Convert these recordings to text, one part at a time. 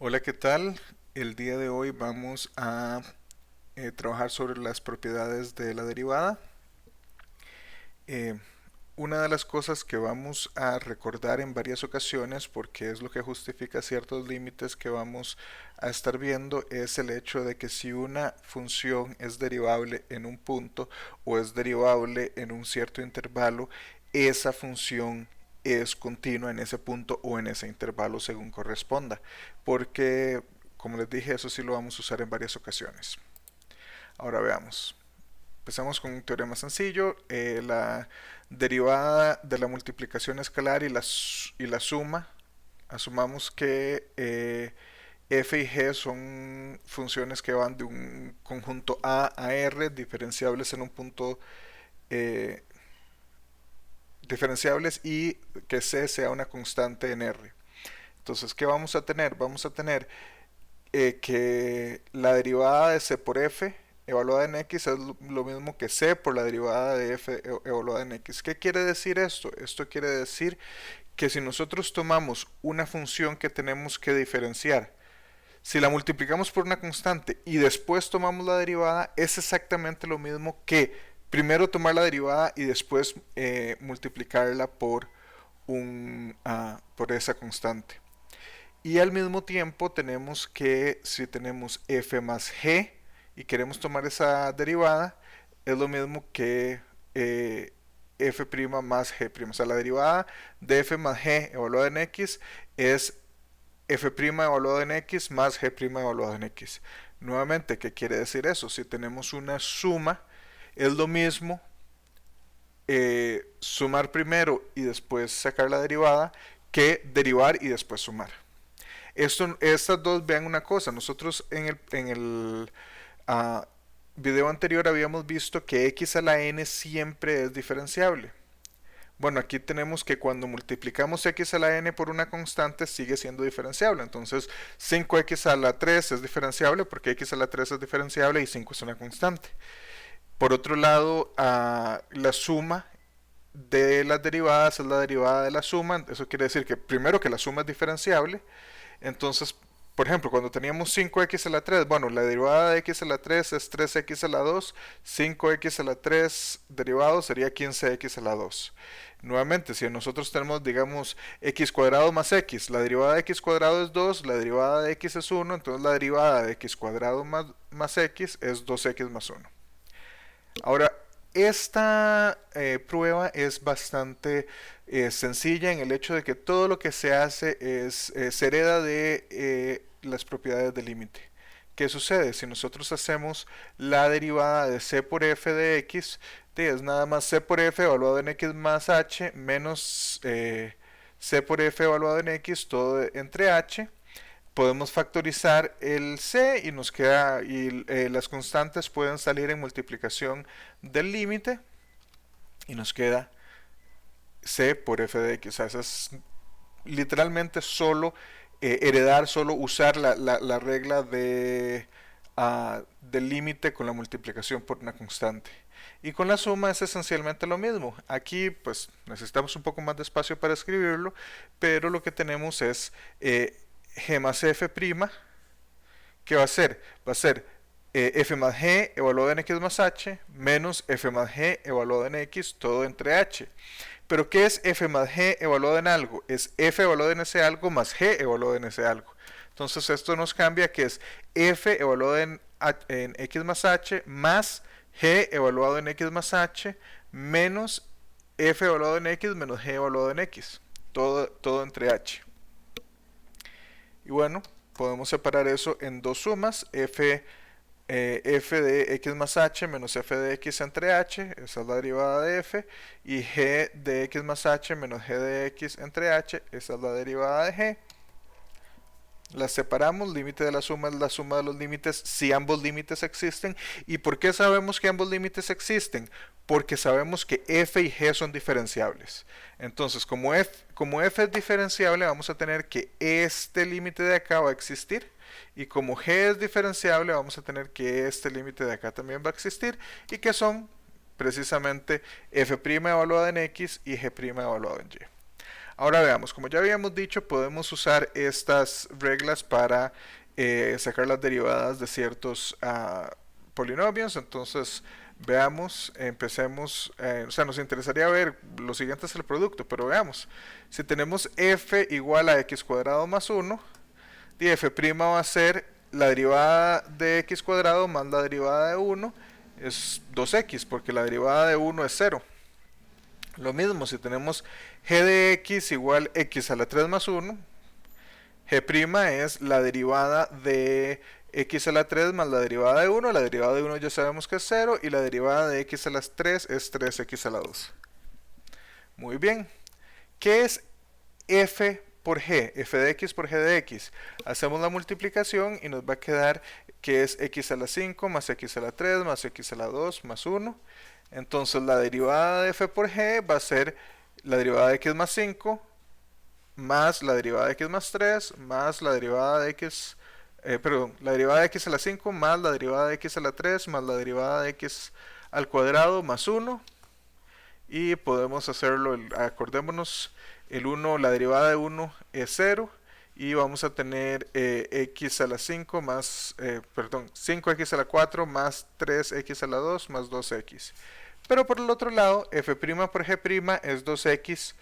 Hola, ¿qué tal? El día de hoy vamos a trabajar sobre las propiedades de la derivada. Eh, una de las cosas que vamos a recordar en varias ocasiones, porque es lo que justifica ciertos límites que vamos a estar viendo, es el hecho de que si una función es derivable en un punto o es derivable en un cierto intervalo, esa función es continua en ese punto o en ese intervalo según corresponda, porque como les dije, eso sí lo vamos a usar en varias ocasiones. Ahora veamos. Empezamos con un teorema sencillo. La derivada de la multiplicación escalar y la suma. Asumamos que f y g son funciones que van de un conjunto a r, diferenciables en un punto, eh, diferenciables, y que c sea una constante en r. Entonces, ¿qué vamos a tener? Vamos a tener que la derivada de c por f evaluada en x es lo mismo que c por la derivada de f evaluada en x. ¿Qué quiere decir esto? Esto quiere decir que si nosotros tomamos una función que tenemos que diferenciar, si la multiplicamos por una constante y después tomamos la derivada, es exactamente lo mismo que primero tomar la derivada y después multiplicarla por esa constante. Y al mismo tiempo tenemos que, si tenemos f más g y queremos tomar esa derivada, es lo mismo que f' más g'. O sea, la derivada de f más g evaluada en x es f' evaluado en x más g' evaluado en x. Nuevamente, ¿qué quiere decir eso? Si tenemos una suma, es lo mismo sumar primero y después sacar la derivada que derivar y después sumar. Estas dos, vean una cosa, nosotros en el video anterior habíamos visto que x a la n siempre es diferenciable. Bueno, aquí tenemos que cuando multiplicamos x a la n por una constante sigue siendo diferenciable. Entonces 5x a la 3 es diferenciable porque x a la 3 es diferenciable y 5 es una constante. Por otro lado, la suma de las derivadas es la derivada de la suma. Eso quiere decir que primero que la suma es diferenciable. Entonces, por ejemplo, cuando teníamos 5x a la 3, bueno, la derivada de x a la 3 es 3x a la 2, 5x a la 3 derivado sería 15x a la 2. Nuevamente, si nosotros tenemos, digamos, x cuadrado más x, la derivada de x cuadrado es 2, la derivada de x es 1, entonces la derivada de x cuadrado más x es 2x más 1. Ahora, esta prueba es bastante sencilla en el hecho de que todo lo que se hace se hereda de las propiedades del límite. ¿Qué sucede? Si nosotros hacemos la derivada de c por f de x, es nada más c por f evaluado en x más h menos c por f evaluado en x, todo entre h. Podemos factorizar el c y nos queda, y las constantes pueden salir en multiplicación del límite y nos queda c por f de x. O sea, eso es literalmente solo heredar, solo usar la regla del límite con la multiplicación por una constante. Y con la suma es esencialmente lo mismo. Aquí pues necesitamos un poco más de espacio para escribirlo, pero lo que tenemos es g más f', ¿qué va a ser? Va a ser f más g evaluado en x más h menos f más g evaluado en x, todo entre h. Pero ¿qué es f más g evaluado en algo? Es f evaluado en ese algo más g evaluado en ese algo. Entonces esto nos cambia que es f evaluado en x más h más g evaluado en x más h menos f evaluado en x menos g evaluado en x. Todo entre h. Y bueno, podemos separar eso en dos sumas, f de x más h menos f de x entre h, esa es la derivada de f, y g de x más h menos g de x entre h, esa es la derivada de g. Las separamos, límite de la suma es la suma de los límites si ambos límites existen. ¿Y por qué sabemos que ambos límites existen? Porque sabemos que f y g son diferenciables. Entonces, como f es diferenciable, vamos a tener que este límite de acá va a existir. Y como g es diferenciable, vamos a tener que este límite de acá también va a existir. Y que son precisamente f' evaluado en x y g' evaluado en y. Ahora veamos, como ya habíamos dicho, podemos usar estas reglas para sacar las derivadas de ciertos polinomios. Entonces, veamos, empecemos, o sea, nos interesaría ver, lo siguiente es el producto, pero veamos. Si tenemos f igual a x cuadrado más 1, y f' va a ser la derivada de x cuadrado más la derivada de 1, es 2x, porque la derivada de 1 es 0. Lo mismo, si tenemos g de x igual x a la 3 más 1, g' es la derivada de x a la 3 más la derivada de 1. La derivada de 1 ya sabemos que es 0 y la derivada de x a las 3 es 3x a la 2. Muy bien. ¿Qué es f por g? F de x por g de x. Hacemos la multiplicación y nos va a quedar que es x a la 5 más x a la 3 más x a la 2 más 1. Entonces la derivada de f por g va a ser la derivada de x más 5 más la derivada de x más 3 más la derivada de x, la derivada de x a la 5 más la derivada de x a la 3 más la derivada de x al cuadrado más 1. Y podemos hacerlo, acordémonos, el 1, la derivada de 1 es 0 y vamos a tener x a la 5 más, 5x a la 4 más 3x a la 2 más 2x. Pero por el otro lado, f' por g' es 2x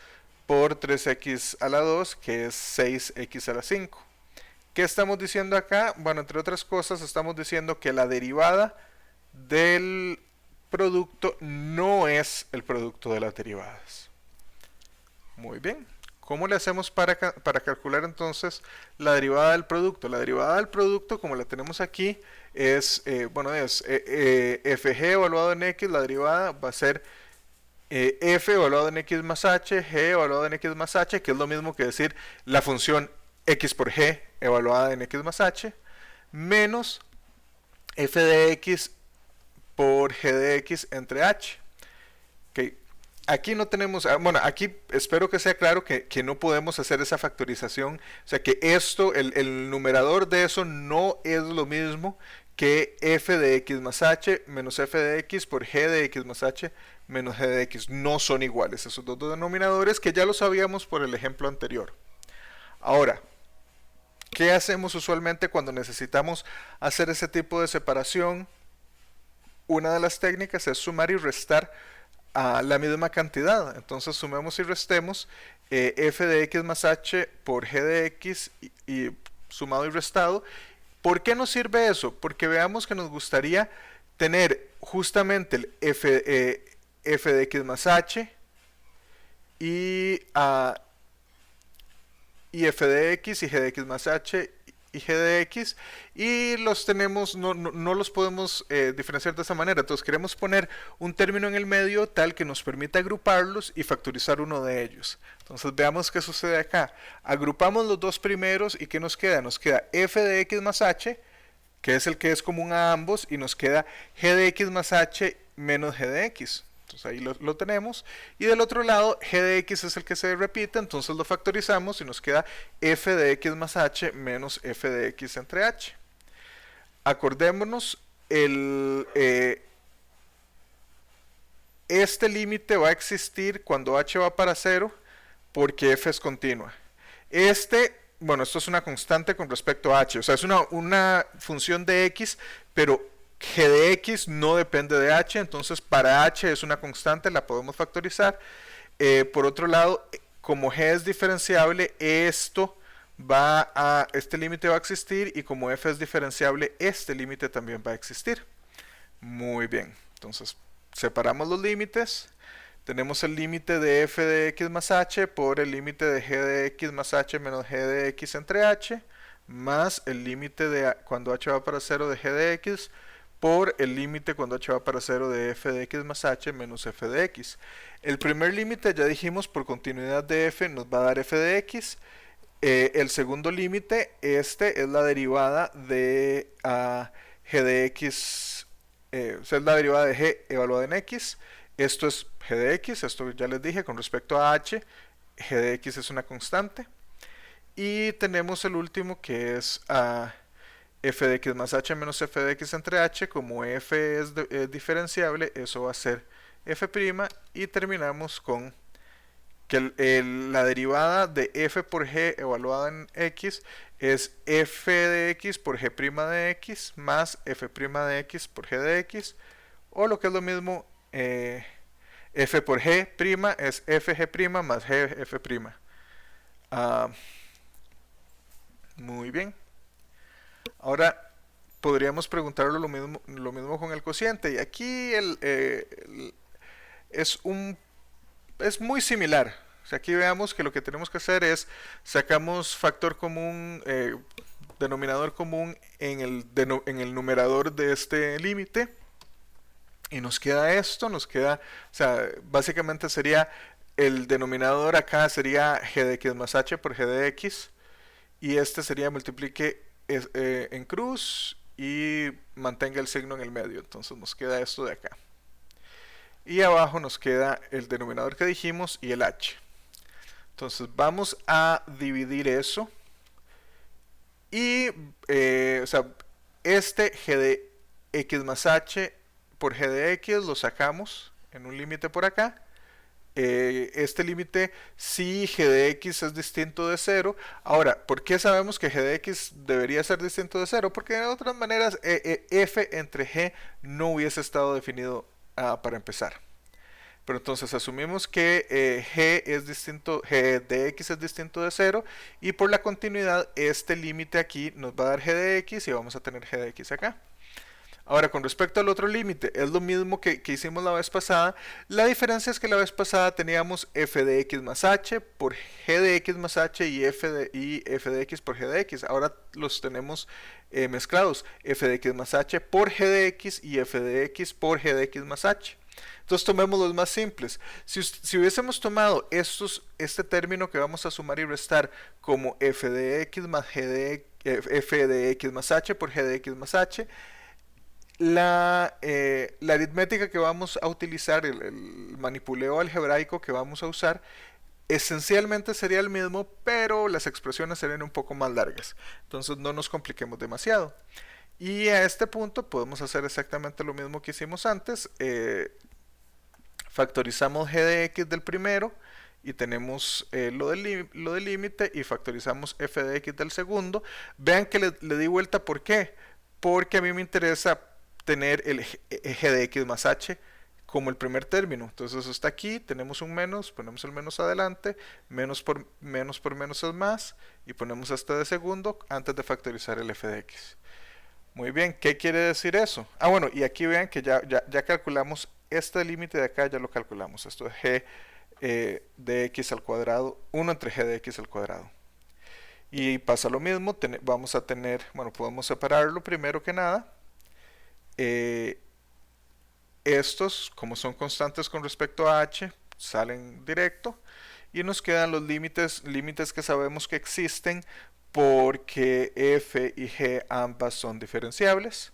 por 3x a la 2, que es 6x a la 5. ¿Qué estamos diciendo acá? Bueno, entre otras cosas, estamos diciendo que la derivada del producto no es el producto de las derivadas. Muy bien. ¿Cómo le hacemos para calcular entonces la derivada del producto? La derivada del producto, como la tenemos aquí, es, fg evaluado en x, la derivada va a ser f evaluado en x más h, g evaluado en x más h, que es lo mismo que decir la función x por g evaluada en x más h, menos f de x por g de x entre h. Okay. Aquí no tenemos, bueno, aquí espero que sea claro que no podemos hacer esa factorización, o sea que esto, el numerador de eso no es lo mismo que f de x más h menos f de x por g de x más h menos g de x, no son iguales esos dos denominadores que ya lo sabíamos por el ejemplo anterior. Ahora, ¿qué hacemos usualmente cuando necesitamos hacer ese tipo de separación? Una de las técnicas es sumar y restar a la misma cantidad. Entonces sumemos y restemos f de x más h por g de x y sumado y restado. ¿Por qué nos sirve eso? Porque veamos que nos gustaría tener justamente el f de x más h y f de x y g de x más h y g de x, y los tenemos, no los podemos diferenciar de esa manera. Entonces queremos poner un término en el medio tal que nos permita agruparlos y factorizar uno de ellos. Entonces veamos qué sucede acá. Agrupamos los dos primeros y ¿qué nos queda? Nos queda f de x más h, que es el que es común a ambos, y nos queda g de x más h menos g de x. Entonces ahí lo tenemos. Y del otro lado, g de x es el que se repite, entonces lo factorizamos y nos queda f de x más h menos f de x entre h. Acordémonos, este límite va a existir cuando h va para 0 porque f es continua. Bueno, esto es una constante con respecto a h, o sea, es una función de x, pero g de x no depende de h, entonces para h es una constante, la podemos factorizar. Por otro lado, como g es diferenciable, este límite va a existir, y como f es diferenciable, este límite también va a existir. Muy bien, entonces separamos los límites. Tenemos el límite de f de x más h por el límite de g de x más h menos g de x entre h, más el límite de cuando h va para 0 de g de x por el límite cuando h va para 0 de f de x más h menos f de x. El primer límite, ya dijimos, por continuidad de f nos va a dar f de x. El segundo límite, es la derivada de g de x, o sea, es la derivada de g evaluada en x. Esto es g de x, esto ya les dije, con respecto a h, g de x es una constante. Y tenemos el último, que es f de x más h menos f de x entre h. Como f es diferenciable, eso va a ser f', y terminamos con que la derivada de f por g evaluada en x es f de x por g' de x más f' de x por g de x, o lo que es lo mismo, f por g' es fg' más gf'. Muy bien. Ahora podríamos preguntarlo lo mismo con el cociente, y aquí es es muy similar. O sea, aquí veamos que lo que tenemos que hacer es sacamos factor común, denominador común en el numerador de este límite, y nos queda esto, o sea, básicamente sería el denominador acá sería g de x más h por g de x, y este sería multiplique en cruz y mantenga el signo en el medio. Entonces nos queda esto de acá. Y abajo nos queda el denominador que dijimos y el h. Entonces vamos a dividir eso. Y, o sea, este g de x más h por g de x lo sacamos en un límite por acá. Este límite si g de x es distinto de 0. Ahora, ¿por qué sabemos que g de x debería ser distinto de 0? Porque de otras maneras f entre g no hubiese estado definido para empezar. Pero entonces asumimos que g de x es distinto de 0, y por la continuidad este límite aquí nos va a dar g de x y vamos a tener g de x acá. Ahora, con respecto al otro límite, es lo mismo que hicimos la vez pasada. La diferencia es que la vez pasada teníamos f de x más h por g de x más h y f de x por g de x. Ahora los tenemos mezclados, f de x más h por g de x y f de x por g de x más h. Entonces tomemos los más simples. Si hubiésemos tomado este término que vamos a sumar y restar como f de x más f de x más h por g de x más h, la aritmética que vamos a utilizar, el manipuleo algebraico que vamos a usar, esencialmente sería el mismo, pero las expresiones serían un poco más largas. Entonces no nos compliquemos demasiado. Y a este punto podemos hacer exactamente lo mismo que hicimos antes. Factorizamos g de x del primero y tenemos lo del límite, y factorizamos f de x del segundo. Vean que le di vuelta. ¿Por qué? Porque a mí me interesa tener el g de x más h como el primer término. Entonces eso está aquí, tenemos un menos, ponemos el menos adelante, menos por menos es más, y ponemos este de segundo antes de factorizar el f de x. Muy bien, ¿qué quiere decir eso? Bueno, y aquí vean que ya calculamos este límite de acá, ya lo calculamos. Esto es g de x al cuadrado, 1 entre g de x al cuadrado. Y pasa lo mismo, vamos a tener, bueno, podemos separarlo primero que nada. Estos, como son constantes con respecto a h, salen directo, y nos quedan los límites que sabemos que existen porque f y g ambas son diferenciables.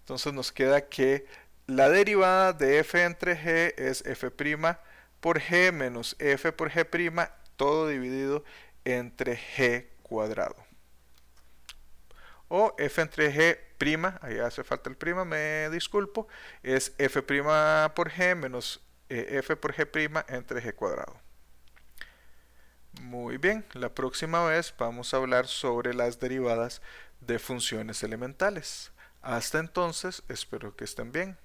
Entonces nos queda que la derivada de f entre g es f' por g menos f por g', todo dividido entre g cuadrado. O f entre g', ahí hace falta el prima, me disculpo, es f' por g menos f por g' entre g cuadrado. Muy bien, la próxima vez vamos a hablar sobre las derivadas de funciones elementales. Hasta entonces, espero que estén bien.